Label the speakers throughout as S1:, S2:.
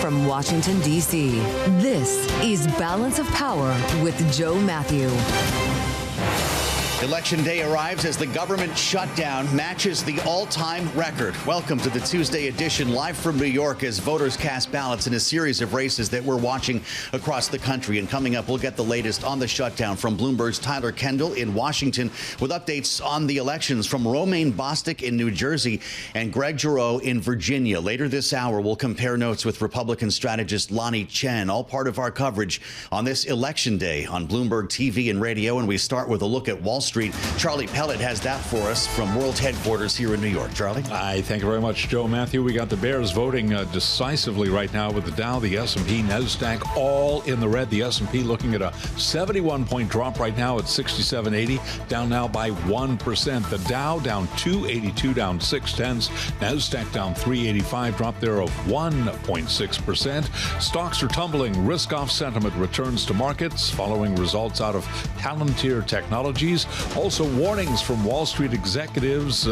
S1: from Washington, D.C., this is Balance of Power with Joe Mathieu.
S2: Election day arrives as the government shutdown matches the all-time record. Welcome to the Tuesday edition, live from New York, as voters cast ballots in a series of races that we're watching across the country. And coming up, we'll get the latest on the shutdown from Bloomberg's Tyler Kendall in Washington, with updates on the elections from Romaine Bostick in New Jersey and Greg Giroux in Virginia. Later this hour, we'll compare notes with Republican strategist Lanhee Chen, all part of our coverage on this election day on Bloomberg TV and radio. And we start with a look at Wall Street. Charlie Pellet has that for us from World Headquarters here in New York. Charlie?
S3: Thank you very much, Joe Mathieu. We got the bears voting decisively right now, with the Dow, the S&P, NASDAQ all in the red. The S&P looking at a 71-point drop right now at 6780, down now by 1%. The Dow down 282, down 0.6. NASDAQ down 385, drop there of 1.6%. Stocks are tumbling. Risk-off sentiment returns to markets following results out of Palantir Technologies. Also, warnings from Wall Street executives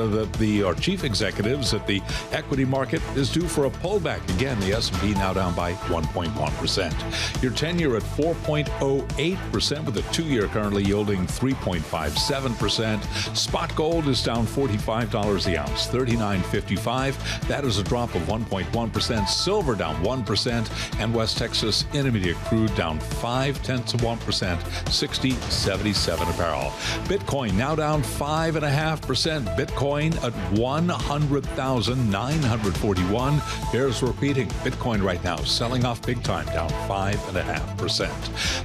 S3: chief executives that the equity market is due for a pullback. Again, the S&P now down by 1.1%. Your 10-year at 4.08%, with a 2-year currently yielding 3.57%. Spot gold is down $45 the ounce, $39.55. That is a drop of 1.1%. Silver down 1%, and West Texas Intermediate crude down 0.5%, $60.77 a barrel. Bitcoin now down 5.5%. Bitcoin at 100,941. Bears repeating. Bitcoin right now selling off big time, down 5.5%.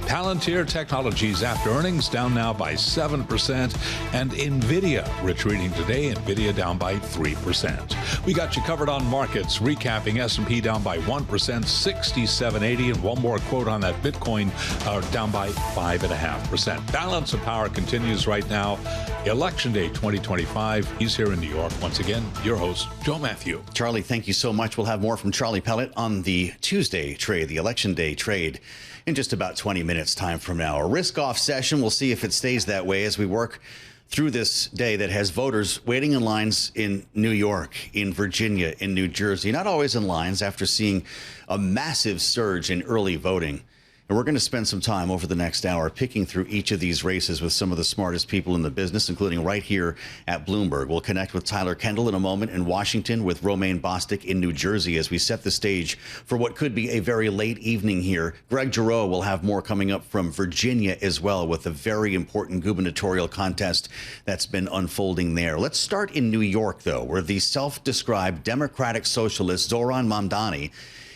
S3: Palantir Technologies after earnings down now by 7%. And Nvidia retreating today. Nvidia down by 3%. We got you covered on markets, recapping S&P down by 1%, 6780. And one more quote on that. Bitcoin down by 5.5%. Balance of power continues right now. Election Day 2025. He's here in New York. Once again, your host, Joe Mathieu.
S2: Charlie, thank you so much. We'll have more from Charlie Pellet on the Tuesday trade, the Election Day trade, in just about 20 minutes time from now. A risk-off session. We'll see if it stays that way as we work through this day that has voters waiting in lines in New York, in Virginia, in New Jersey. Not always in lines after seeing a massive surge in early voting. And we're going to spend some time over the next hour picking through each of these races with some of the smartest people in the business, including right here at Bloomberg. We'll connect with Tyler Kendall in a moment in Washington, with Romaine Bostick in New Jersey, as we set the stage for what could be a very late evening here. Greg Giroux will have more coming up from Virginia as well, with a very important gubernatorial contest that's been unfolding there. Let's start in New York, though, where the self-described Democratic Socialist Zohran Mamdani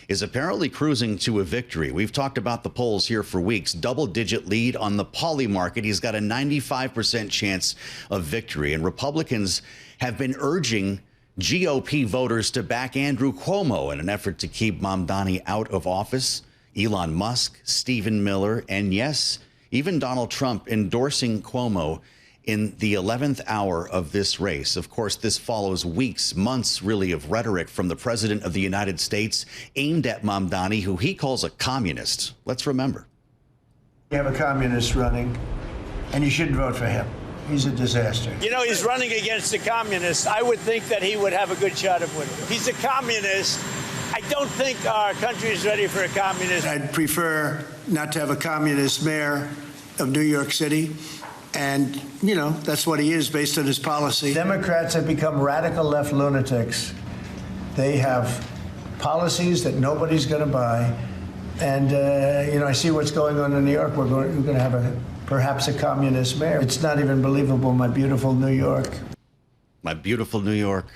S2: is apparently cruising to a victory. We've talked about the polls here for weeks. Double-digit lead on the poly market. He's got a 95% chance of victory. And Republicans have been urging GOP voters to back Andrew Cuomo in an effort to keep Mamdani out of office. Elon Musk, Stephen Miller, and yes, even Donald Trump endorsing Cuomo in the 11th hour of this race. Of course, this follows weeks, months, really, of rhetoric from the president of the United States aimed at Mamdani, who he calls a communist. Let's remember.
S4: You have a communist running, and you shouldn't vote for him. He's a disaster.
S5: You know, he's running against a communist. I would think that he would have a good shot of winning. He's a communist. I don't think our country is ready for a communist.
S4: I'd prefer not to have a communist mayor of New York City. And, you know, that's what he is based on his policy. Democrats have become radical left lunatics. They have policies that nobody's going to buy. And, you know, I see what's going on in New York. We're going to have perhaps a communist mayor. It's not even believable, my beautiful New York.
S2: My beautiful New York.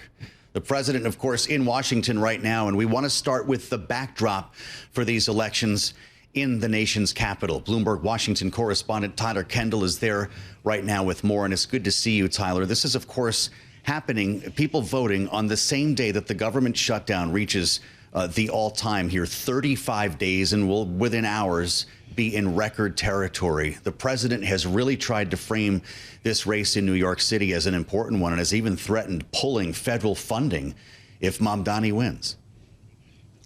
S2: The president, of course, in Washington right now. And we want to start with the backdrop for these elections in the nation's capital. Bloomberg Washington correspondent Tyler Kendall is there right now with more, and it's good to see you, Tyler. This is, of course, happening, people voting on the same day that the government shutdown reaches the all-time here, 35 days, and will, within hours, be in record territory. The president has really tried to frame this race in New York City as an important one, and has even threatened pulling federal funding if Mamdani wins.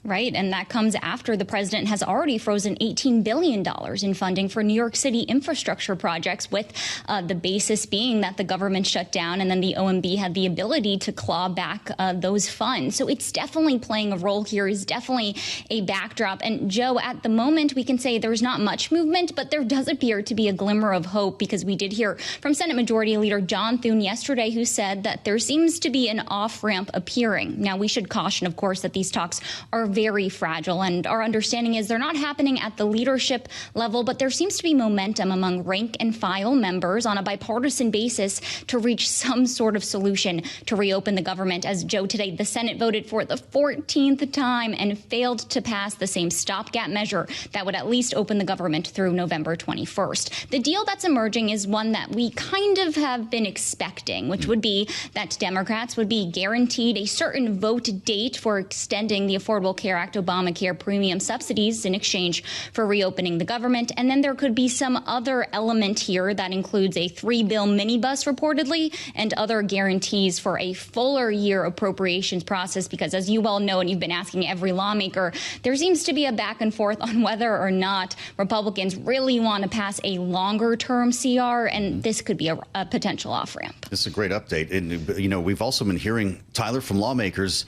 S6: Right, and that comes after the president has already frozen $18 billion in funding for New York City infrastructure projects, with the basis being that the government shut down and then the OMB had the ability to claw back those funds. So it's definitely playing a role here, is definitely a backdrop. And Joe, at the moment, we can say there's not much movement, but there does appear to be a glimmer of hope, because we did hear from Senate Majority Leader John Thune yesterday, who said that there seems to be an off-ramp appearing. Now, we should caution, of course, that these talks are very fragile, and our understanding is they're not happening at the leadership level, but there seems to be momentum among rank and file members on a bipartisan basis to reach some sort of solution to reopen the government. As Joe, today the Senate voted for the 14th time and failed to pass the same stopgap measure that would at least open the government through November 21st. The deal that's emerging is one that we kind of have been expecting, which would be that Democrats would be guaranteed a certain vote date for extending the Affordable Care Act Obamacare premium subsidies in exchange for reopening the government. And then there could be some other element here that includes a 3-bill minibus reportedly and other guarantees for a fuller year appropriations process, because as you well know, and you've been asking every lawmaker, there seems to be a back and forth on whether or not Republicans really want to pass a longer term CR, and this could be a potential off ramp.
S2: This is a great update. And, you know, we've also been hearing, Tyler, from lawmakers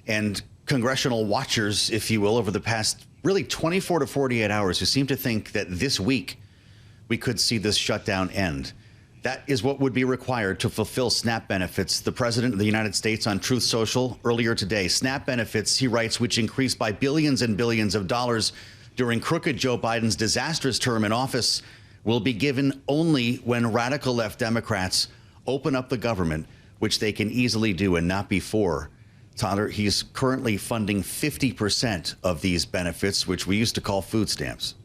S2: and congressional watchers, if you will, over the past really 24 to 48 hours, who seem to think that this week we could see this shutdown end. That is what would be required to fulfill SNAP benefits. The president of the United States on Truth Social earlier today, SNAP benefits, he writes, which increased by billions and billions of dollars during crooked Joe Biden's disastrous term in office, will be given only when radical left Democrats open up the government, which they can easily do, and not before. Tyler, he's currently funding 50% of these benefits, which we used to call food stamps.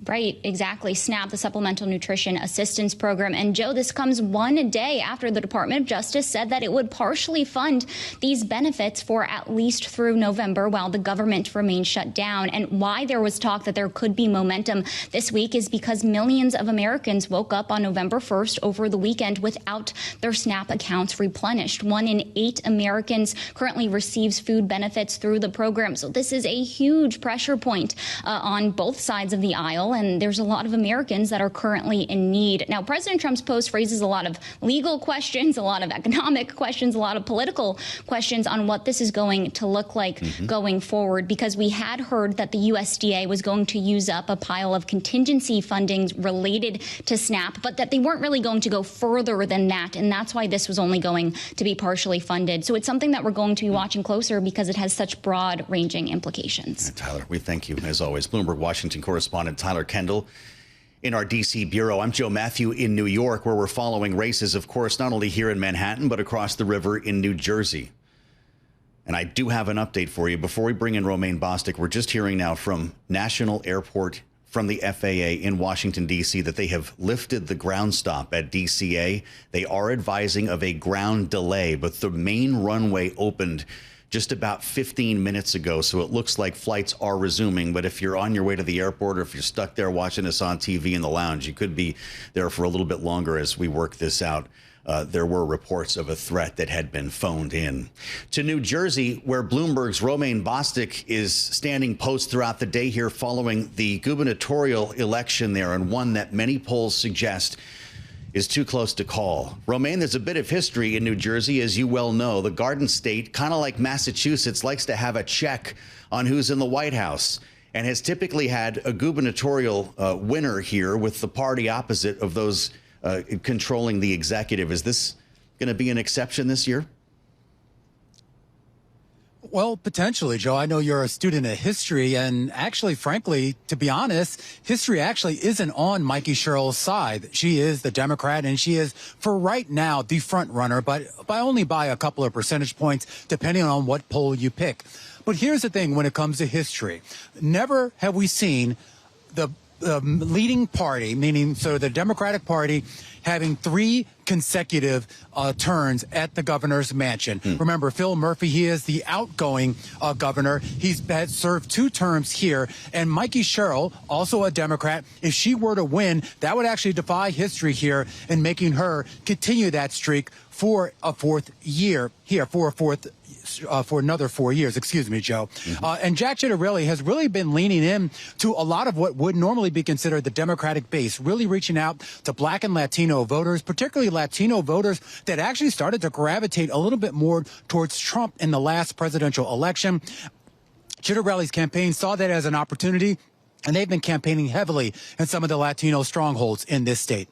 S6: Right, exactly. SNAP, the Supplemental Nutrition Assistance Program. And Joe, this comes one day after the Department of Justice said that it would partially fund these benefits for at least through November while the government remains shut down. And why there was talk that there could be momentum this week is because millions of Americans woke up on November 1st over the weekend without their SNAP accounts replenished. 1 in 8 Americans currently receives food benefits through the program. So this is a huge pressure point on both sides of the aisle. And there's a lot of Americans that are currently in need. Now, President Trump's post raises a lot of legal questions, a lot of economic questions, a lot of political questions on what this is going to look like going forward, because we had heard that the USDA was going to use up a pile of contingency funding related to SNAP, but that they weren't really going to go further than that. And that's why this was only going to be partially funded. So it's something that we're going to be watching closer because it has such broad ranging implications.
S2: Tyler, we thank you, as always. Bloomberg Washington correspondent Tyler Kendall in our D.C. bureau. I'm Joe Mathieu in New York, where we're following races, of course, not only here in Manhattan, but across the river in New Jersey. And I do have an update for you. Before we bring in Romaine Bostick, we're just hearing now from National Airport, from the FAA in Washington, D.C., that they have lifted the ground stop at DCA. They are advising of a ground delay, but the main runway opened just about 15 minutes ago, so it looks like flights are resuming. But if you're on your way to the airport, or if you're stuck there watching us on TV in the lounge, you could be there for a little bit longer as we work this out. There were reports of a threat that had been phoned in. To New Jersey, where Bloomberg's Romaine Bostick is standing post throughout the day here following the gubernatorial election there, and one that many polls suggest is too close to call. Romaine, there's a bit of history in New Jersey, as you well know. The Garden State, kind of like Massachusetts, likes to have a check on who's in the White House, and has typically had a gubernatorial winner here with the party opposite of those controlling the executive. Is this going to be an exception this year?
S7: Well, potentially, Joe. I know you're a student of history, and actually, frankly, to be honest, history actually isn't on Mikey Sherrill's side. She is the Democrat, and she is, for right now, the front runner, but only by a couple of percentage points, depending on what poll you pick. But here's the thing when it comes to history. Never have we seen the leading party, meaning so the Democratic Party, having 3 consecutive turns at the governor's mansion. Remember, Phil Murphy, he is the outgoing governor. He's had served 2 terms here. And Mikey Sherrill, also a Democrat, if she were to win, that would actually defy history here in making her continue that streak for a 4th year here, for another 4 years, excuse me, Joe. And Jack Ciattarelli has really been leaning in to a lot of what would normally be considered the Democratic base, really reaching out to Black and Latino voters, particularly Latino voters that actually started to gravitate a little bit more towards Trump in the last presidential election. Ciattarelli's campaign saw that as an opportunity, and they've been campaigning heavily in some of the Latino strongholds in this state.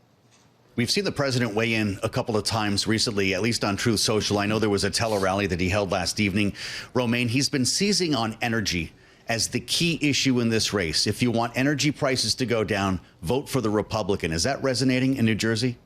S2: We've seen the president weigh in a couple of times recently, at least on Truth Social. I know there was a tele-rally that he held last evening. Romaine, he's been seizing on energy as the key issue in this race. If you want energy prices to go down, vote for the Republican. Is that resonating in New Jersey?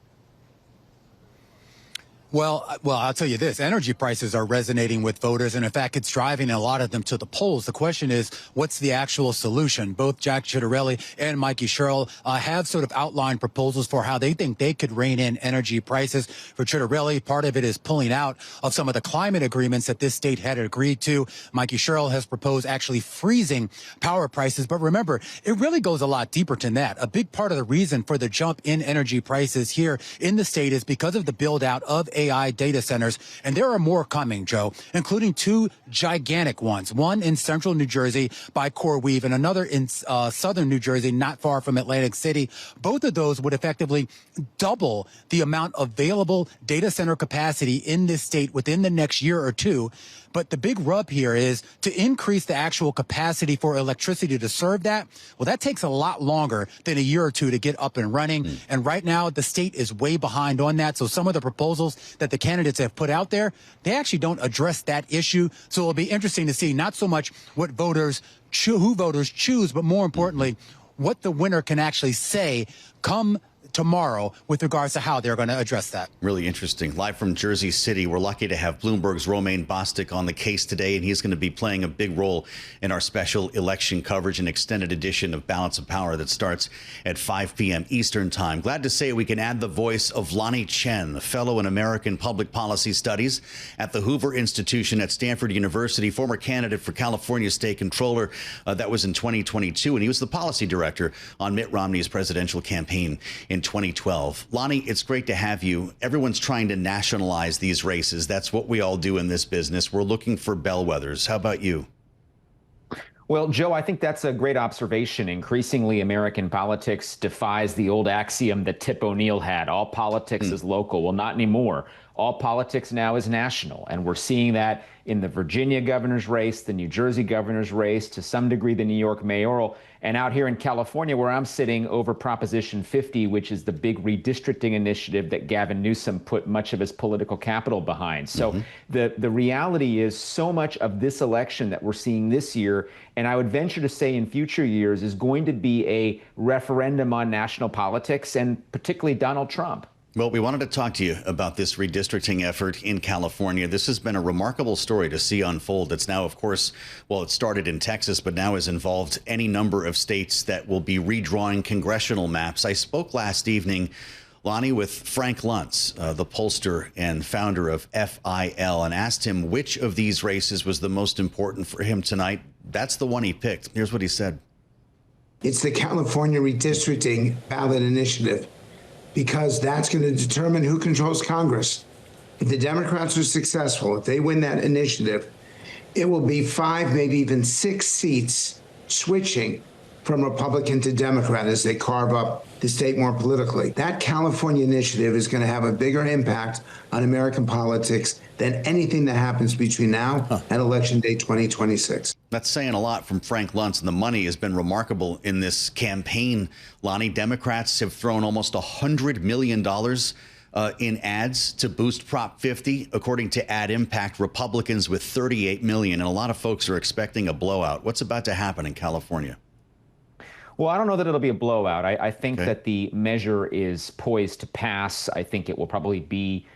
S7: Well, I'll tell you this. Energy prices are resonating with voters, and in fact, it's driving a lot of them to the polls. The question is, what's the actual solution? Both Jack Ciattarelli and Mikey Sherrill have sort of outlined proposals for how they think they could rein in energy prices. For Ciattarelli, part of it is pulling out of some of the climate agreements that this state had agreed to. Mikey Sherrill has proposed actually freezing power prices. But remember, it really goes a lot deeper than that. A big part of the reason for the jump in energy prices here in the state is because of the build out of AI data centers, and there are more coming, Joe, including 2 gigantic ones, one in central New Jersey by CoreWeave and another in southern New Jersey, not far from Atlantic City. Both of those would effectively double the amount of available data center capacity in this state within the next year or 2. But the big rub here is to increase the actual capacity for electricity to serve that. Well, that takes a lot longer than a year or 2 to get up and running. And right now, the state is way behind on that. So some of the proposals that the candidates have put out there, they actually don't address that issue. So it'll be interesting to see not so much what who voters choose, but more importantly, what the winner can actually say come tomorrow with regards to how they're going to address that.
S2: Really interesting. Live from Jersey City, we're lucky to have Bloomberg's Romaine Bostick on the case today, and he's going to be playing a big role in our special election coverage, an extended edition of Balance of Power that starts at 5 p.m. Eastern Time. Glad to say we can add the voice of Lanhee Chen, a fellow in American Public Policy Studies at the Hoover Institution at Stanford University, former candidate for California State Controller. That was in 2022, and he was the policy director on Mitt Romney's presidential campaign in 2012. Lanhee, it's great to have you. Everyone's trying to nationalize these races. That's what we all do in this business. We're looking for bellwethers. How about you?
S8: Well, Joe, I think that's a great observation. Increasingly, American politics defies the old axiom that Tip O'Neill had. All politics is local. Well, not anymore. All politics now is national. And we're seeing that in the Virginia governor's race, the New Jersey governor's race, to some degree, the New York mayoral. And out here in California, where I'm sitting, over Proposition 50, which is the big redistricting initiative that Gavin Newsom put much of his political capital behind. So the reality is so much of this election that we're seeing this year, and I would venture to say in future years, is going to be a referendum on national politics and particularly Donald Trump.
S2: Well, we wanted to talk to you about this redistricting effort in California. This has been a remarkable story to see unfold. It's now, of course, well, it started in Texas, but now has involved any number of states that will be redrawing congressional maps. I spoke last evening, Lanhee, with Frank Luntz, the pollster and founder of FIL, and asked him which of these races was the most important for him tonight. That's the one he picked. Here's what he said.
S9: It's the California redistricting ballot initiative, because that's going to determine who controls Congress. If the Democrats are successful, if they win that initiative, it will be 5, maybe even 6 seats switching from Republican to Democrat as they carve up the state more politically. That California initiative is going to have a bigger impact on American politics than anything that happens between now and Election Day 2026.
S2: That's saying a lot from Frank Luntz, and the money has been remarkable in this campaign. Lanhee, Democrats have thrown almost $100 million in ads to boost Prop 50, according to Ad Impact. Republicans with $38 million, and a lot of folks are expecting a blowout. What's about to happen in California?
S8: Well, I don't know that it'll be a blowout. I think that the measure is poised to pass. I think it will probably be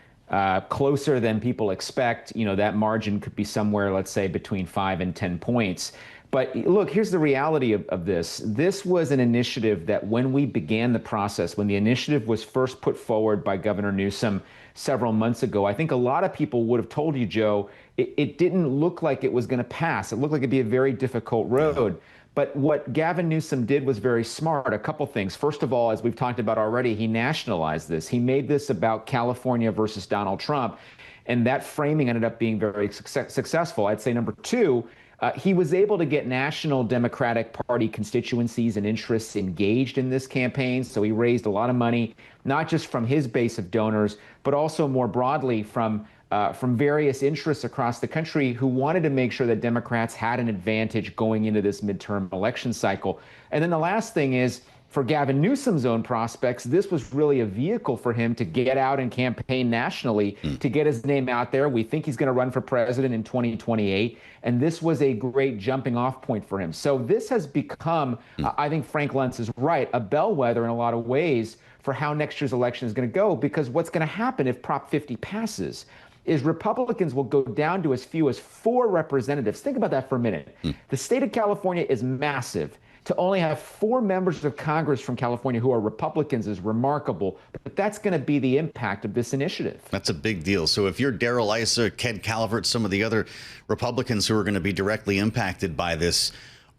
S8: closer than people expect. You know, that margin could be somewhere, let's say, between 5 and 10 points. But look, here's the reality of this. This was an initiative that when we began the process, when the initiative was first put forward by Governor Newsom several months ago, I think a lot of people would have told you, Joe, it didn't look like it was going to pass. It looked like it'd be a very difficult road. But what Gavin Newsom did was very smart. A couple things. First of all, as we've talked about already, he nationalized this. He made this about California versus Donald Trump. And that framing ended up being very successful. I'd say number two, he was able to get national Democratic Party constituencies and interests engaged in this campaign. So he raised a lot of money, not just from his base of donors, but also more broadly from various interests across the country who wanted to make sure that Democrats had an advantage going into this midterm election cycle. And then the last thing is, for Gavin Newsom's own prospects, this was really a vehicle for him to get out and campaign nationally, to get his name out there. We think he's going to run for president in 2028, and this was a great jumping off point for him. So this has become, I think Frank Luntz is right, a bellwether in a lot of ways for how next year's election is going to go, because what's going to happen if Prop 50 passes is Republicans will go down to as few as 4 representatives. Think about that for a minute. The state of California is massive. To only have 4 members of Congress from California who are Republicans is remarkable, but that's going to be the impact of this initiative.
S2: That's a big deal. So if you're Darrell Issa, Ken Calvert, some of the other Republicans who are going to be directly impacted by this,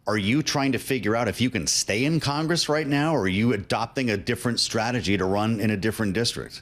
S2: are you trying to figure out if you can stay in Congress right now, or are you adopting a different strategy to run in a different district?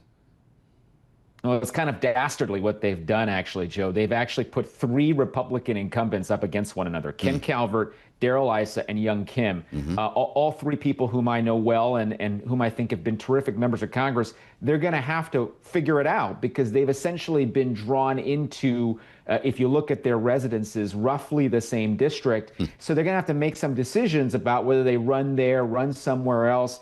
S8: Well, it's kind of dastardly what they've done, actually, Joe. They've actually put 3 Republican incumbents up against one another. Ken Calvert, Darrell Issa, and Young Kim, all 3 people whom I know well and whom I think have been terrific members of Congress. They're going to have to figure it out because they've essentially been drawn into, if you look at their residences, roughly the same district. So they're going to have to make some decisions about whether they run there, run somewhere else.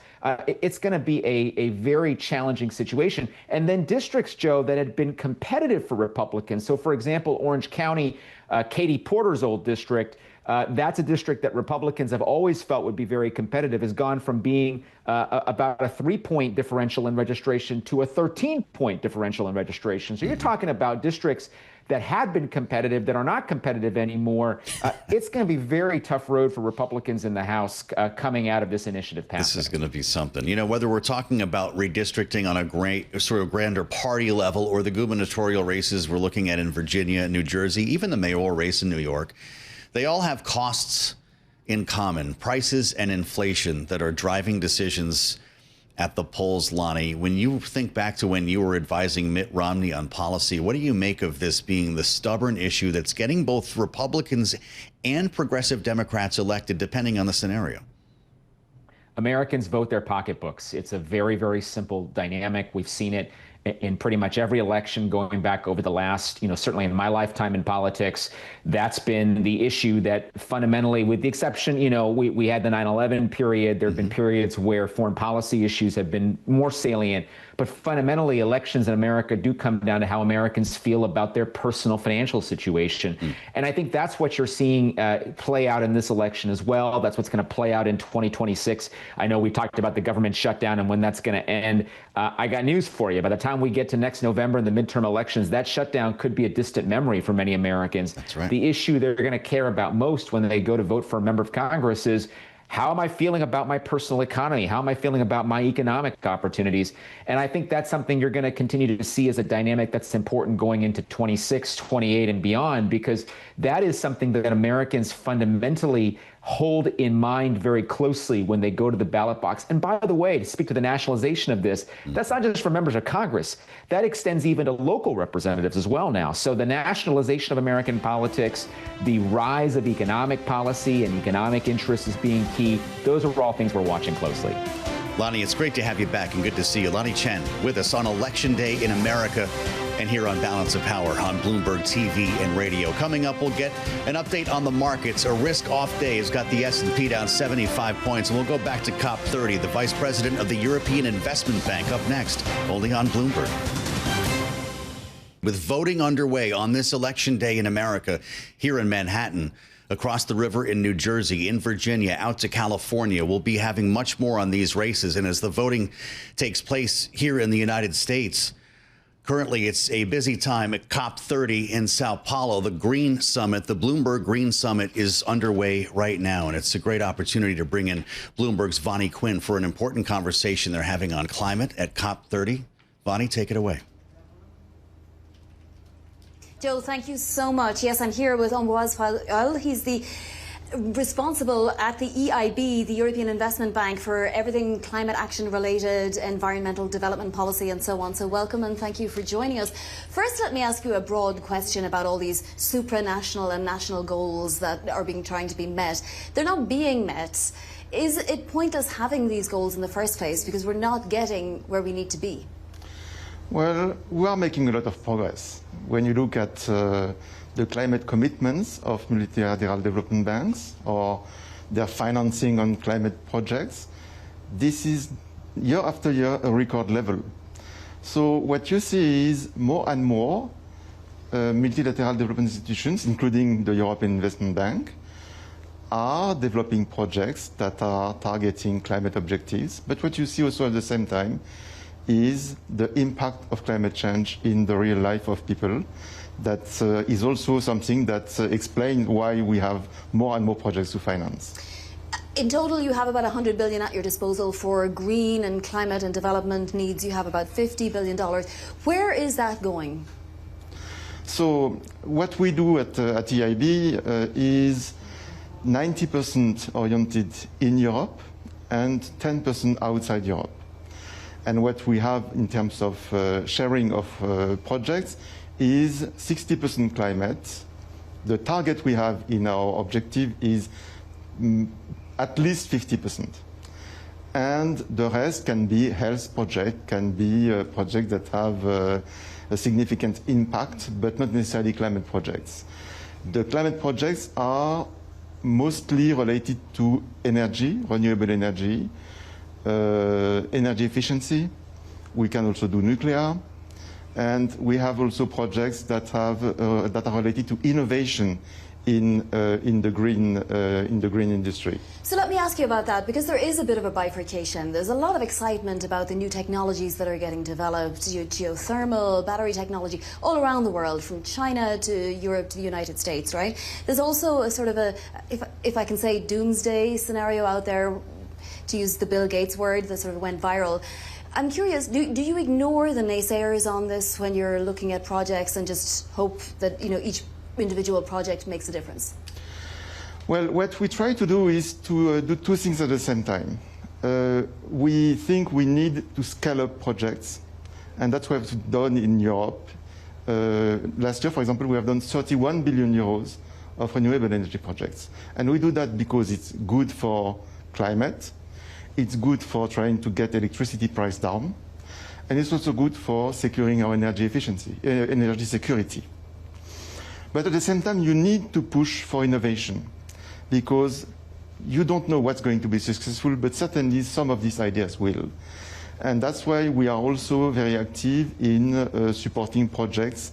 S8: It's going to be a very challenging situation. And then districts, Joe, that had been competitive for Republicans. So, for example, Orange County, Katie Porter's old district, that's a district that Republicans have always felt would be very competitive, has gone from being about a 3-point differential in registration to a 13-point differential in registration. So you're talking about districts that had been competitive that are not competitive anymore. It's going to be a very tough road for Republicans in the House coming out of this initiative passing.
S2: This is going to be something. You know, whether we're talking about redistricting on a great sort of grander party level or the gubernatorial races we're looking at in Virginia and New Jersey, even the mayoral race in New York, they all have costs in common, prices and inflation that are driving decisions at the polls. Lanhee, when you think back to when you were advising Mitt Romney on policy, what do you make of this being the stubborn issue that's getting both Republicans and progressive Democrats elected, depending on the scenario?
S8: Americans vote their pocketbooks. It's a very, very simple dynamic. We've seen it in pretty much every election going back over the last, certainly in my lifetime in politics. That's been the issue that fundamentally, with the exception, we had the 9/11 period. There have been periods where foreign policy issues have been more salient. But fundamentally, elections in America do come down to how Americans feel about their personal financial situation. And I think that's what you're seeing play out in this election as well. That's what's going to play out in 2026. I know we talked about the government shutdown and when that's going to end. I got news for you. By the time we get to next November in the midterm elections, that shutdown could be a distant memory for many Americans.
S2: That's right.
S8: The issue they're going to care about most when they go to vote for a member of Congress is, how am I feeling about my personal economy? How am I feeling about my economic opportunities? And I think that's something you're going to continue to see as a dynamic that's important going into 26, 28, and beyond, because that is something that Americans fundamentally hold in mind very closely when they go to the ballot box. And by the way, to speak to the nationalization of this, that's not just for members of Congress. That extends even to local representatives as well now. So the nationalization of American politics, the rise of economic policy and economic interests as being key, those are all things we're watching closely.
S2: Lanhee, it's great to have you back and good to see you. Lanhee Chen with us on Election Day in America and here on Balance of Power on Bloomberg TV and radio. Coming up, we'll get an update on the markets. A risk-off day has got the S&P down 75 points, and we'll go back to COP30. The vice president of the European Investment Bank up next, only on Bloomberg. With voting underway on this Election Day in America here in Manhattan, across the river in New Jersey, in Virginia, out to California. We'll be having much more on these races. And as the voting takes place here in the United States, Currently, it's a busy time at COP30 in Sao Paulo. The Green Summit, the Bloomberg Green Summit, is underway right now, and it's a great opportunity to bring in Bloomberg's Vonnie Quinn for an important conversation they're having on climate at COP30. Vonnie, take it away.
S10: Joe, thank you so much. Yes, I'm here with Ambroise. He's the responsible at the EIB, the European Investment Bank, for everything climate action related, environmental development policy and so on. So welcome and thank you for joining us. First, let me ask you a broad question about all these supranational and national goals that are trying to be met. They're not being met. Is it pointless having these goals in the first place because we're not getting where we need to be?
S11: Well, we are making a lot of progress. When you look at the climate commitments of multilateral development banks or their financing on climate projects, this is year after year a record level. So what you see is more and more multilateral development institutions, including the European Investment Bank, are developing projects that are targeting climate objectives. But what you see also at the same time is the impact of climate change in the real life of people. That is also something that explains why we have more and more projects to finance.
S10: In total, you have about $100 billion at your disposal for green and climate and development needs. You have about $50 billion. Where is that going?
S11: So what we do at EIB is 90% oriented in Europe and 10% outside Europe. And what we have in terms of sharing of projects is 60% climate. The target we have in our objective is at least 50%. And the rest can be health projects, can be projects that have a significant impact, but not necessarily climate projects. The climate projects are mostly related to energy, renewable energy, energy efficiency. We can also do nuclear. And we have also projects that have that are related to innovation in the green industry.
S10: So let me ask you about that, because there is a bit of a bifurcation. There's a lot of excitement about the new technologies that are getting developed, geothermal, battery technology, all around the world, from China to Europe to the United States, right? There's also a sort of a, if I can say, doomsday scenario out there, to use the Bill Gates word that sort of went viral. I'm curious, do you ignore the naysayers on this when you're looking at projects and just hope that each individual project makes a difference?
S11: Well, what we try to do is to do two things at the same time. We think we need to scale up projects, and that's what we've done in Europe. Last year, for example, we have done 31 billion euros of renewable energy projects. And we do that because it's good for climate, it's good for trying to get electricity price down, and it's also good for securing our energy efficiency, energy security. But at the same time, you need to push for innovation, because you don't know what's going to be successful, but certainly some of these ideas will. And that's why we are also very active in supporting projects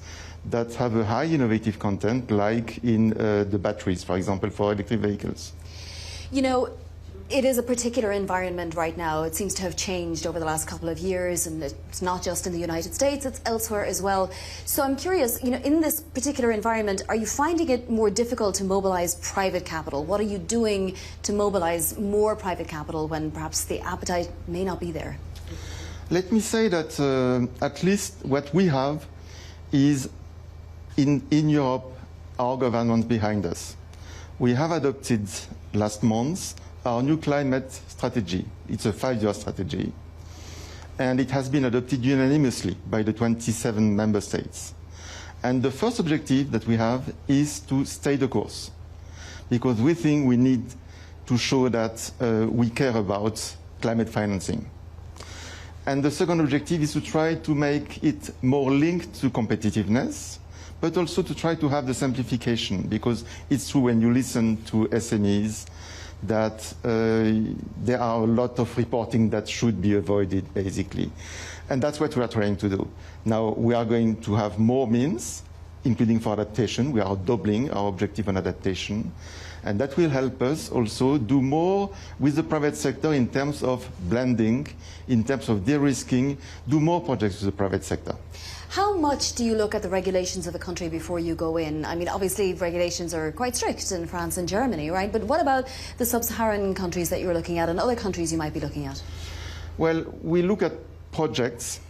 S11: that have a high innovative content, like in the batteries, for example, for electric vehicles.
S10: It is a particular environment right now. It seems to have changed over the last couple of years, and it's not just in the United States, it's elsewhere as well. So I'm curious, in this particular environment, are you finding it more difficult to mobilize private capital? What are you doing to mobilize more private capital when perhaps the appetite may not be there?
S11: Let me say that at least what we have is in Europe, our government behind us. We have adopted last month our new climate strategy. It's a 5-year strategy, and it has been adopted unanimously by the 27 member states. And the first objective that we have is to stay the course, because we think we need to show that we care about climate financing. And the second objective is to try to make it more linked to competitiveness, but also to try to have the simplification, because it's true when you listen to SMEs that there are a lot of reporting that should be avoided, basically. And that's what we are trying to do. Now, we are going to have more means, including for adaptation. We are doubling our objective on adaptation. And that will help us also do more with the private sector in terms of blending, in terms of de-risking, do more projects with the private sector.
S10: How much do you look at the regulations of a country before you go in? I mean, obviously regulations are quite strict in France and Germany, right? But what about the sub-Saharan countries that you're looking at and other countries you might be looking at?
S11: Well, we look at projects,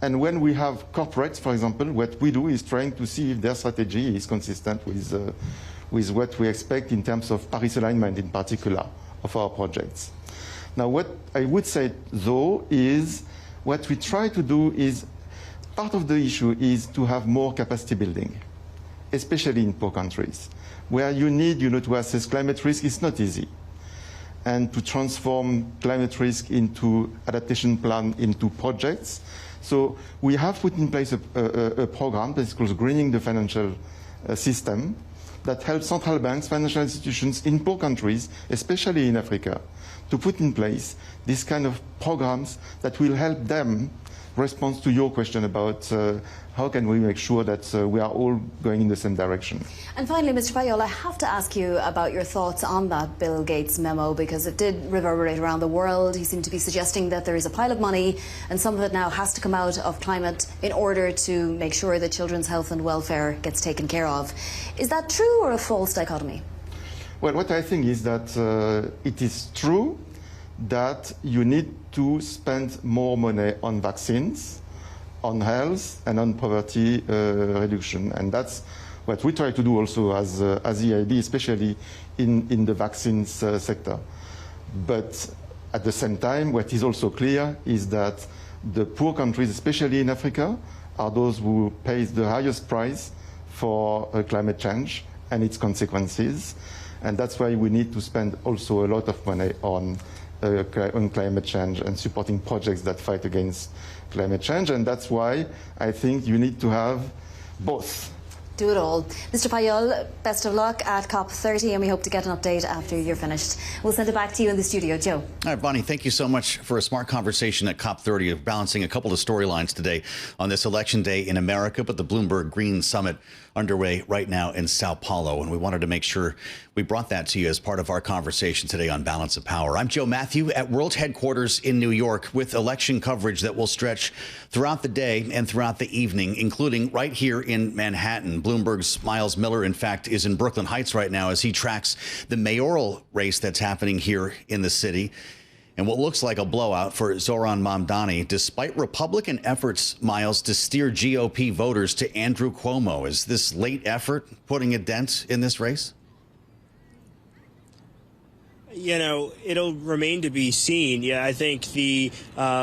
S11: and when we have corporates, for example, what we do is trying to see if their strategy is consistent with what we expect in terms of Paris alignment, in particular, of our projects. Now, what I would say, though, is what we try to do is, part of the issue is to have more capacity building, especially in poor countries, where you need, to assess climate risk. It's not easy. And to transform climate risk into adaptation plan into projects. So we have put in place a program that is called Greening the Financial System that helps central banks, financial institutions in poor countries, especially in Africa, to put in place these kind of programs that will help them respond to your question about how can we make sure that we are all going in the same direction.
S10: And finally, Mr. Fayolle, I have to ask you about your thoughts on that Bill Gates memo, because it did reverberate around the world. He seemed to be suggesting that there is a pile of money and some of it now has to come out of climate in order to make sure that children's health and welfare gets taken care of. Is that true or a false dichotomy?
S11: Well, what I think is that it is true that you need to spend more money on vaccines, on health, and on poverty reduction. And that's what we try to do also as EIB, especially in the vaccines sector. But at the same time, what is also clear is that the poor countries, especially in Africa, are those who pay the highest price for climate change and its consequences. And that's why we need to spend also a lot of money on climate change and supporting projects that fight against climate change. And that's why I think you need to have both.
S10: Do it all. Mr. Fayolle, best of luck at COP30, and we hope to get an update after you're finished. We'll send it back to you in the studio. Joe.
S2: All right, Vonnie, thank you so much for a smart conversation at COP30 of balancing a couple of storylines today on this election day in America, but the Bloomberg Green Summit underway right now in Sao Paulo. And we wanted to make sure we brought that to you as part of our conversation today on Balance of Power. I'm Joe Mathieu at World Headquarters in New York with election coverage that will stretch throughout the day and throughout the evening, including right here in Manhattan. Bloomberg's Myles Miller, in fact, is in Brooklyn Heights right now as he tracks the mayoral race that's happening here in the city. And what looks like a blowout for Zoran Mamdani, despite Republican efforts, Myles, to steer GOP voters to Andrew Cuomo. Is this late effort putting a dent in this race?
S12: It'll remain to be seen. Yeah, I think the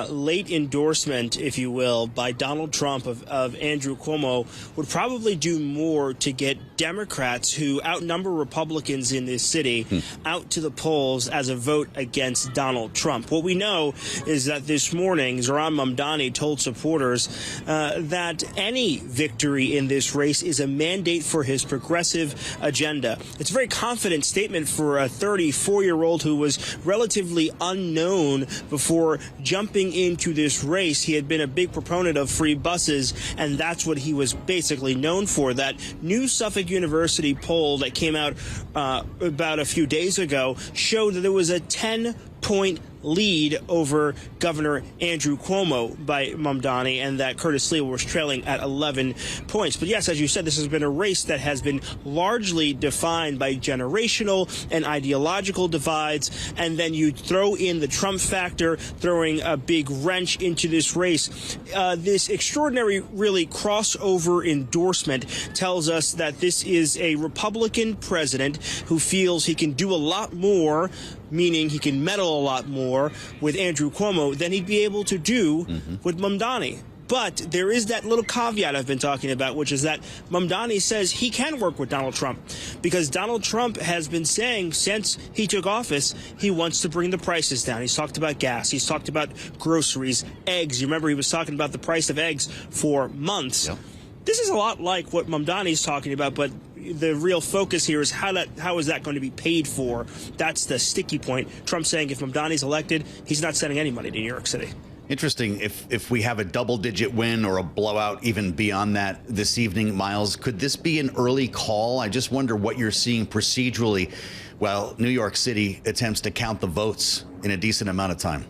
S12: late endorsement, if you will, by Donald Trump of Andrew Cuomo would probably do more to get Democrats who outnumber Republicans in this city out to the polls as a vote against Donald Trump. What we know is that this morning, Zoran Mamdani told supporters that any victory in this race is a mandate for his progressive agenda. It's a very confident statement for a 34-year-old who was relatively unknown before jumping into this race. He had been a big proponent of free buses, and that's what he was basically known for. That new Suffolk University poll that came out about a few days ago showed that there was a 10-point lead over Governor Andrew Cuomo by Mamdani, and that Curtis Lee was trailing at 11 points. But yes, as you said, this has been a race that has been largely defined by generational and ideological divides, and then you throw in the Trump factor, throwing a big wrench into this race. This extraordinary, really, crossover endorsement tells us that this is a Republican president who feels he can do a lot more, meaning he can meddle a lot more with Andrew Cuomo than he'd be able to do with Mamdani. But there is that little caveat I've been talking about, which is that Mamdani says he can work with Donald Trump because Donald Trump has been saying since he took office he wants to bring the prices down. He's talked about gas. He's talked about groceries, eggs. You remember he was talking about the price of eggs for months. Yep. This is a lot like what Mamdani's talking about, but the real focus here is how is that going to be paid for? That's the sticky point. Trump saying if Mamdani's elected, he's not sending any money to New York City.
S2: Interesting. If we have a double-digit win or a blowout even beyond that this evening, Myles, could this be an early call? I just wonder what you're seeing procedurally while New York City attempts to count the votes in a decent amount of time.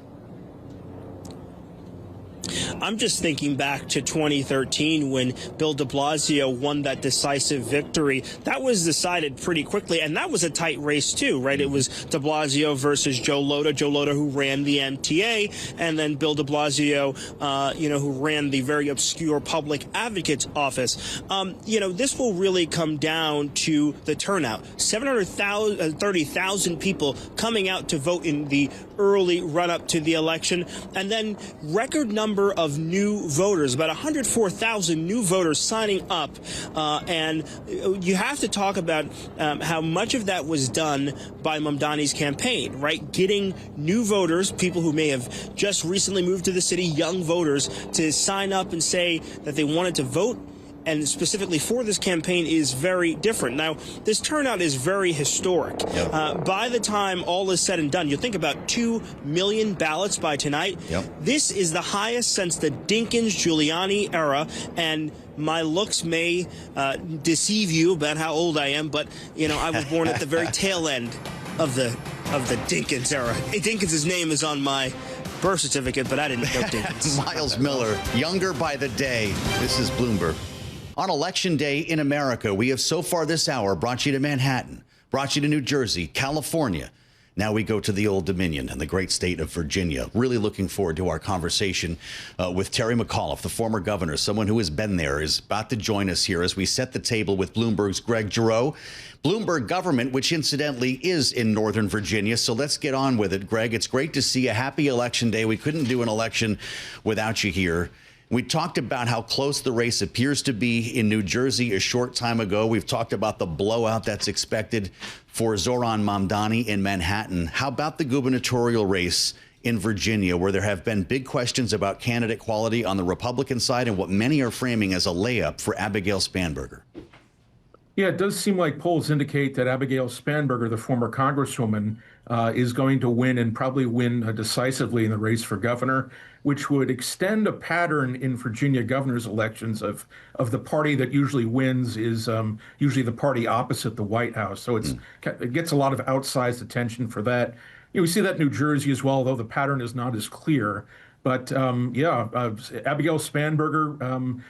S12: I'm just thinking back to 2013 when Bill de Blasio won that decisive victory. That was decided pretty quickly, and that was a tight race too, right? It was de Blasio versus Joe Lhota who ran the MTA, and then Bill de Blasio, who ran the very obscure public advocate's office. This will really come down to the turnout. 730,000 people coming out to vote in the early run-up to the election, and then record number of new voters, about 104,000 new voters signing up. And you have to talk about how much of that was done by Mamdani's campaign, right? Getting new voters, people who may have just recently moved to the city, young voters, to sign up and say that they wanted to vote, and specifically for this campaign, is very different. Now, this turnout is very historic. Yep. By the time all is said and done, you'll think about 2 million ballots by tonight. Yep. This is the highest since the Dinkins-Giuliani era, and my looks may deceive you about how old I am, but, I was born at the very tail end of the Dinkins era. Dinkins' name is on my birth certificate, but I didn't know Dinkins.
S2: Myles Miller, younger by the day. This is Bloomberg. On Election Day in America, we have so far this hour brought you to Manhattan, brought you to New Jersey, California. Now we go to the Old Dominion and the great state of Virginia. Really looking forward to our conversation with Terry McAuliffe, the former governor, someone who has been there, is about to join us here as we set the table with Bloomberg's Greg Giroux. Bloomberg government, which incidentally is in Northern Virginia. So let's get on with it, Greg. It's great to see a happy Election Day. We couldn't do an election without you here. We talked about how close the race appears to be in New Jersey a short time ago. We've talked about the blowout that's expected for Zohran Mamdani in Manhattan. How about the gubernatorial race in Virginia, where there have been big questions about candidate quality on the Republican side and what many are framing as a layup for Abigail Spanberger?
S13: Yeah, it does seem like polls indicate that Abigail Spanberger, the former congresswoman, is going to win, and probably win decisively in the race for governor, which would extend a pattern in Virginia governor's elections of the party that usually wins is usually the party opposite the White House. So it gets a lot of outsized attention for that. We see that in New Jersey as well, although the pattern is not as clear. But Abigail Spanberger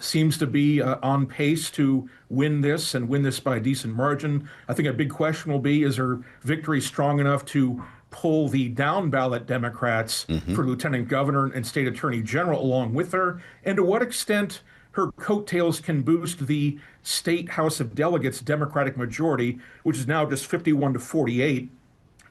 S13: seems to be on pace to win this, and win this by a decent margin. I think a big question will be, is her victory strong enough to pull the down ballot Democrats for lieutenant governor and state attorney general along with her? And to what extent her coattails can boost the state House of Delegates Democratic majority, which is now just 51-48.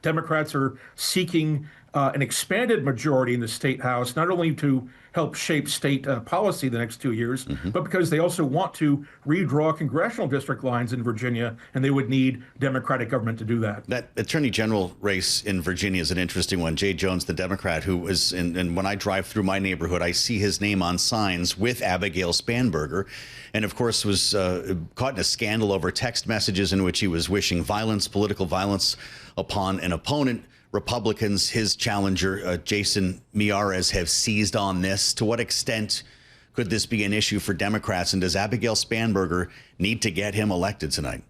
S13: Democrats are seeking an expanded majority in the state House, not only to help shape state policy the next 2 years, but because they also want to redraw congressional district lines in Virginia, and they would need Democratic government to do that.
S2: That attorney general race in Virginia is an interesting one. Jay Jones, the Democrat, who is, and when I drive through my neighborhood, I see his name on signs with Abigail Spanberger, and of course was caught in a scandal over text messages in which he was wishing violence, political violence, upon an opponent. Republicans, his challenger, Jason Miyares, have seized on this. To what extent could this be an issue for Democrats? And does Abigail Spanberger need to get him elected tonight?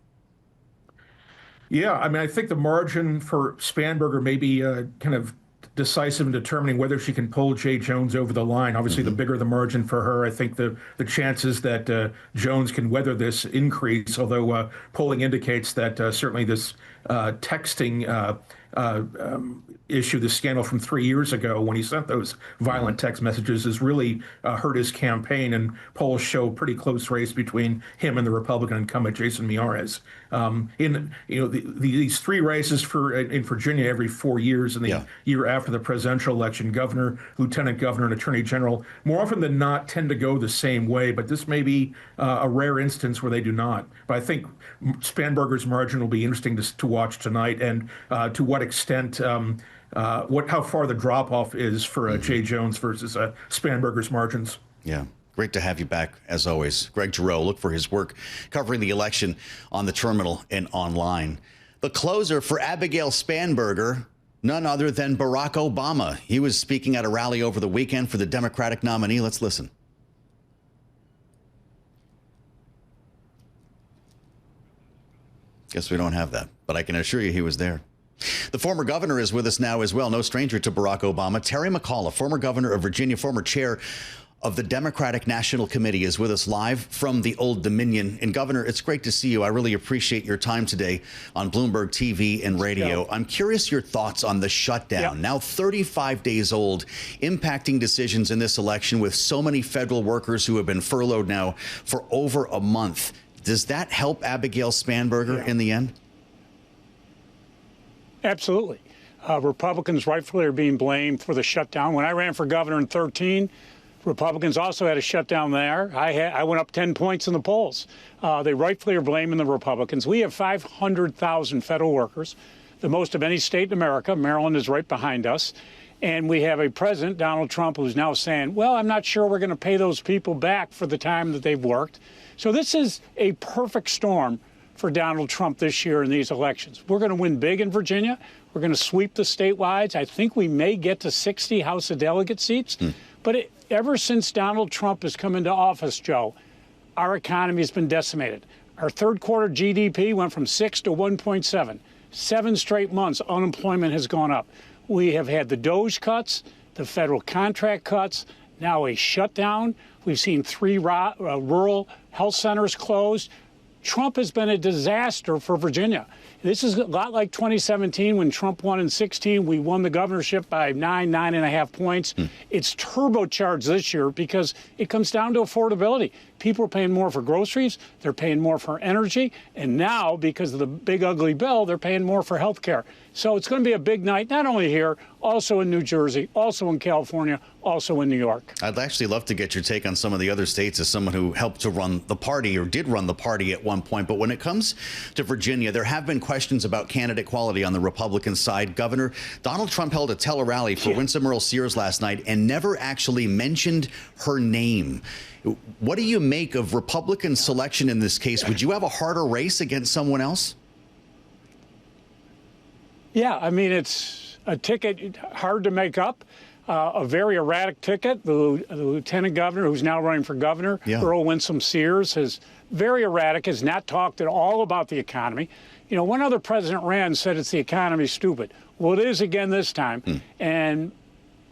S13: Yeah, I mean, I think the margin for Spanberger may be kind of decisive in determining whether she can pull Jay Jones over the line. Obviously, the bigger the margin for her, I think the chances that Jones can weather this increase, although polling indicates that certainly this texting issue, the scandal from 3 years ago when he sent those violent text messages, has really hurt his campaign, and polls show pretty close race between him and the Republican incumbent Jason Miyares. These three races in Virginia every 4 years, and the year after the presidential election, governor, lieutenant governor, and attorney general, more often than not tend to go the same way. But this may be a rare instance where they do not. But I think Spanberger's margin will be interesting to watch tonight, and to what extent, how far the drop-off is for Jay Jones versus Spanberger's margins.
S2: Yeah. Great to have you back, as always. Greg Giroux, look for his work covering the election on the Terminal and online. The closer for Abigail Spanberger, none other than Barack Obama. He was speaking at a rally over the weekend for the Democratic nominee. Let's listen. Guess we don't have that, but I can assure you he was there. The former governor is with us now as well, no stranger to Barack Obama. Terry McAuliffe, former governor of Virginia, former chair of the Democratic National Committee, is with us live from the Old Dominion. And Governor, it's great to see you. I really appreciate your time today on Bloomberg TV and radio. Yeah. I'm curious your thoughts on the shutdown, now 35 days old, impacting decisions in this election with so many federal workers who have been furloughed now for over a month. Does that help Abigail Spanberger in the end?
S14: Absolutely. Republicans rightfully are being blamed for the shutdown. When I ran for governor in 2013, Republicans also had a shutdown there. I went up 10 points in the polls. They rightfully are blaming the Republicans. We have 500,000 federal workers, the most of any state in America. Maryland is right behind us. And we have a president, Donald Trump, who's now saying, well, I'm not sure we're going to pay those people back for the time that they've worked. So this is a perfect storm for Donald Trump this year in these elections. We're going to win big in Virginia. We're going to sweep the statewide. I think we may get to 60 House of Delegate seats. But ever since Donald Trump has come into office, Joe, our economy has been decimated. Our third quarter GDP went from 6 to 1.7. 7 straight months, unemployment has gone up. We have had the DOGE cuts, the federal contract cuts, now a shutdown. We've seen 3 rural health centers closed. Trump has been a disaster for Virginia. This is a lot like 2017 when Trump won in 16. We won the governorship by 9.5 points. It's turbocharged this year because it comes down to affordability. People are paying more for groceries. They're paying more for energy. And now, because of the big, ugly bill, they're paying more for health care. So it's going to be a big night, not only here, also in New Jersey, also in California, also in New York.
S2: I'd actually love to get your take on some of the other states as someone who helped to run the party or did run the party at one point. But when it comes to Virginia, there have been questions about candidate quality on the Republican side. Governor Donald Trump held a tele-rally for winsome Earle-Sears last night and never actually mentioned her name. What do you make of Republican selection in this case? Would you have a harder race against someone else? Yeah, I mean, it's a ticket hard to make up. A very erratic ticket. The lieutenant governor, who's now running for governor, Earle-Sears, is very erratic, has not talked at all about the economy. You know, one other president ran said it's the economy stupid. Well, it is again this time. And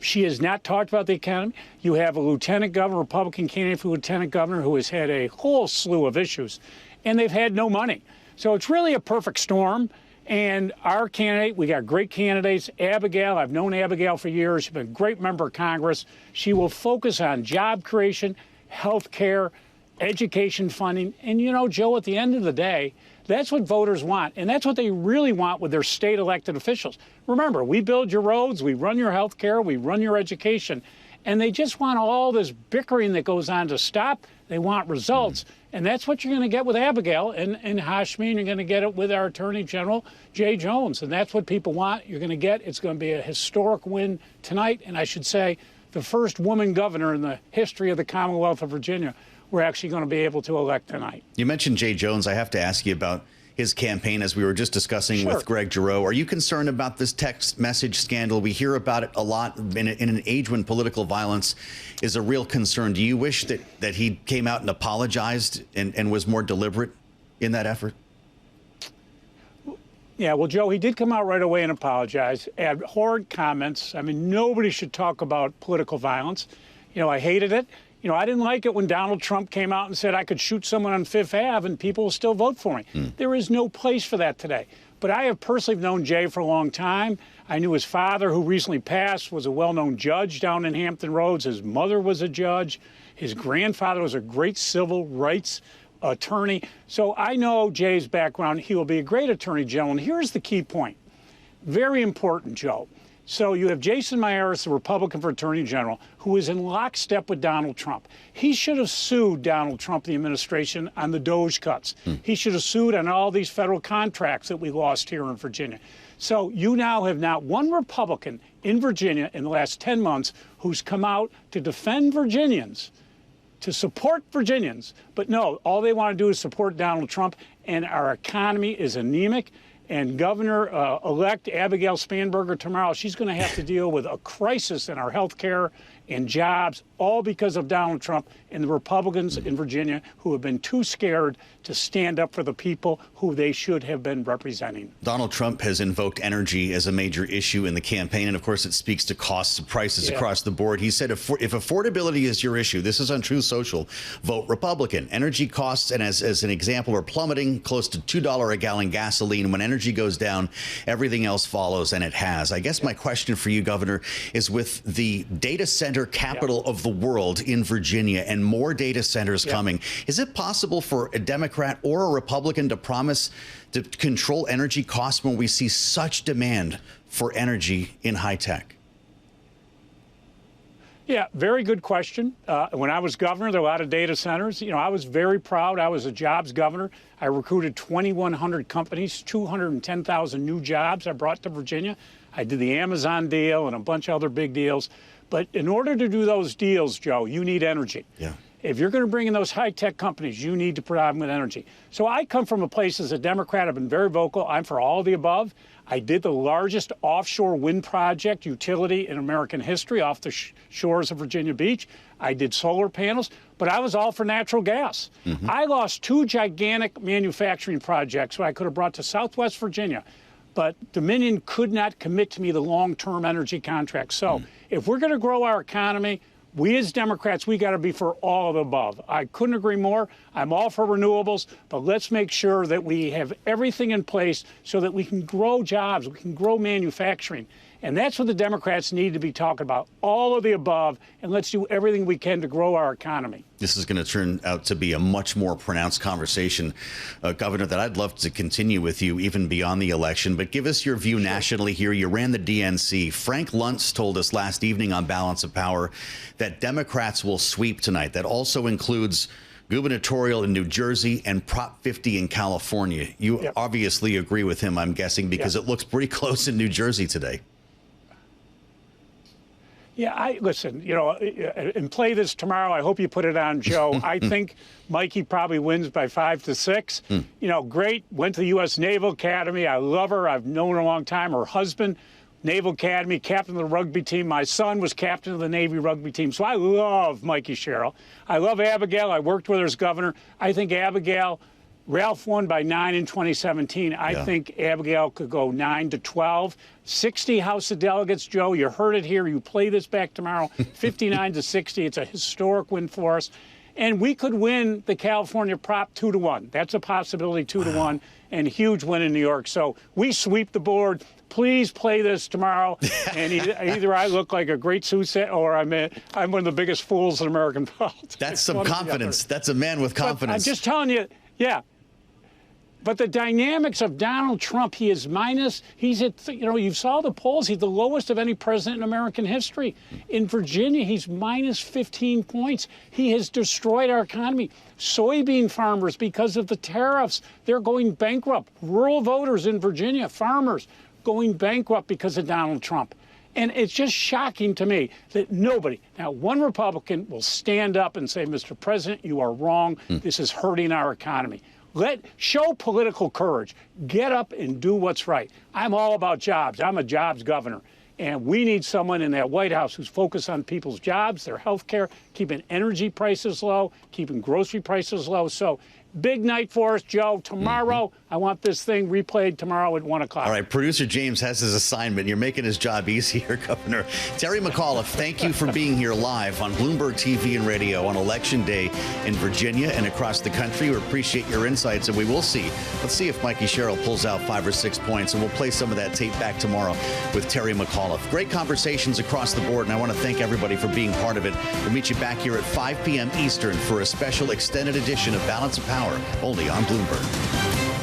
S2: she has not talked about the economy. You have a lieutenant governor, Republican candidate for lieutenant governor, who has had a whole slew of issues, and they've had no money. So it's really a perfect storm. And our candidate, we got great candidates. Abigail, I've known Abigail for years. She's been a great member of Congress. She will focus on job creation, health care, education funding. And, you know, Joe, at the end of the day, that's what voters want. And that's what they really want with their state elected officials. Remember, we build your roads, we run your health care, we run your education. And they just want all this bickering that goes on to stop. They want results. And that's what you're going to get with Abigail and Hashmi, and you're going to get it with our Attorney General, Jay Jones. And that's what people want. You're going to get. It's going to be a historic win tonight. And I should say the first woman governor in the history of the Commonwealth of Virginia we're actually going to be able to elect tonight. You mentioned Jay Jones. I have to ask you about his campaign, as we were just discussing with Greg Giroux. Are you concerned about this text message scandal? We hear about it a lot in an age when political violence is a real concern. Do you wish that he came out and apologized and was more deliberate in that effort? Yeah, well, Joe, he did come out right away and apologize. Abhorrent comments. I mean, nobody should talk about political violence. You know, I hated it. You know, I didn't like it when Donald Trump came out and said I could shoot someone on Fifth Ave and people will still vote for me. There is no place for that today. But I have personally known Jay for a long time. I knew his father, who recently passed, was a well-known judge down in Hampton Roads. His mother was a judge. His grandfather was a great civil rights attorney. So I know Jay's background. He will be a great attorney general. And here's the key point. Very important, Joe. So you have Jason Myers, the Republican for Attorney General, who is in lockstep with Donald Trump. He should have sued Donald Trump, the administration, on the DOGE cuts. He should have sued on all these federal contracts that we lost here in Virginia. So you now have not one Republican in Virginia in the last 10 months who's come out to defend Virginians, to support Virginians. But no, all they want to do is support Donald Trump, and our economy is anemic. And Governor-elect Abigail Spanberger tomorrow, she's going to have to deal with a crisis in our health care
S14: and jobs, all because of Donald Trump and the Republicans in Virginia who have been too scared to stand up for the people who they should have been representing.
S2: Donald Trump has invoked energy as a major issue in the campaign, and of course it speaks to costs of prices across the board. He said if affordability is your issue, this is on Truth Social, vote Republican. Energy costs, and as an example, are plummeting close to $2 a gallon gasoline. When energy goes down, everything else follows, and it has. I guess my question for you, Governor, is with the data center capital of the world in Virginia and more data centers coming, is it possible for a Democrat or a Republican to promise to control energy costs when we see such demand for energy in high tech?
S14: Yeah, very good question. When I was governor, there were a lot of data centers. You know, I was very proud. I was a jobs governor. I recruited 2,100 companies, 210,000 new jobs I brought to Virginia. I did the Amazon deal and a bunch of other big deals. But in order to do those deals, Joe, you need energy.
S2: Yeah.
S14: If you're going to bring in those high-tech companies, you need to provide them with energy. So I come from a place as a Democrat. I've been very vocal. I'm for all of the above. I did the largest offshore wind project utility in American history off the shores of Virginia Beach. I did solar panels, but I was all for natural gas. I lost 2 gigantic manufacturing projects that I could have brought to Southwest Virginia, but Dominion could not commit to me the long-term energy contract. So if we're going to grow our economy, we as Democrats, we got to be for all of the above. I couldn't agree more. I'm all for renewables, but let's make sure that we have everything in place so that we can grow jobs, we can grow manufacturing. And that's what the Democrats need to be talking about, all of the above, and let's do everything we can to grow our economy.
S2: This is going to turn out to be a much more pronounced conversation, Governor, that I'd love to continue with you even beyond the election. But give us your view nationally here. You ran the DNC. Frank Luntz told us last evening on Balance of Power that Democrats will sweep tonight. That also includes gubernatorial in New Jersey and Prop 50 in California. You obviously agree with him, I'm guessing, because it looks pretty close in New Jersey today.
S14: Yeah, listen, you know, and play this tomorrow. I hope you put it on, Joe. I think Mikey probably wins by 5-6. You know, great. Went to the U.S. Naval Academy. I love her. I've known her a long time. Her husband, Naval Academy, captain of the rugby team. My son was captain of the Navy rugby team. So I love Mikey Sherrill. I love Abigail. I worked with her as governor. I think Abigail, Ralph won by 9 in 2017. I think Abigail could go 9-12. 60 House of Delegates, Joe. You heard it here. You play this back tomorrow. 59-60. It's a historic win for us. And we could win the California prop 2-1. That's a possibility, 2-1, and huge win in New York. So we sweep the board. Please play this tomorrow. And either I look like a great soothsayer or I'm one of the biggest fools in American politics.
S2: That's some confidence. That's a man with confidence.
S14: But I'm just telling you, but the dynamics of Donald Trump, he is minus. He's at, you know, you saw the polls. He's the lowest of any president in American history. In Virginia, he's minus 15 points. He has destroyed our economy. Soybean farmers, because of the tariffs, they're going bankrupt. Rural voters in Virginia, farmers, going bankrupt because of Donald Trump. And it's just shocking to me that nobody, now one Republican will stand up and say, Mr. President, you are wrong. This is hurting our economy. Show political courage. Get up and do what's right. I'm all about jobs. I'm a jobs governor. And we need someone in that White House who's focused on people's jobs, their health care, keeping energy prices low, keeping grocery prices low. So big night for us, Joe. Tomorrow, I want this thing replayed tomorrow at 1 o'clock.
S2: All right, producer James has his assignment. You're making his job easier, Governor. Terry McAuliffe, thank you for being here live on Bloomberg TV and radio on Election Day in Virginia and across the country. We appreciate your insights, and we will see. Let's see if Mikey Sherrill pulls out 5 or 6 points, and we'll play some of that tape back tomorrow with Terry McAuliffe. Great conversations across the board, and I want to thank everybody for being part of it. We'll meet you back here at 5 p.m. Eastern for a special extended edition of Balance of Power, only on Bloomberg.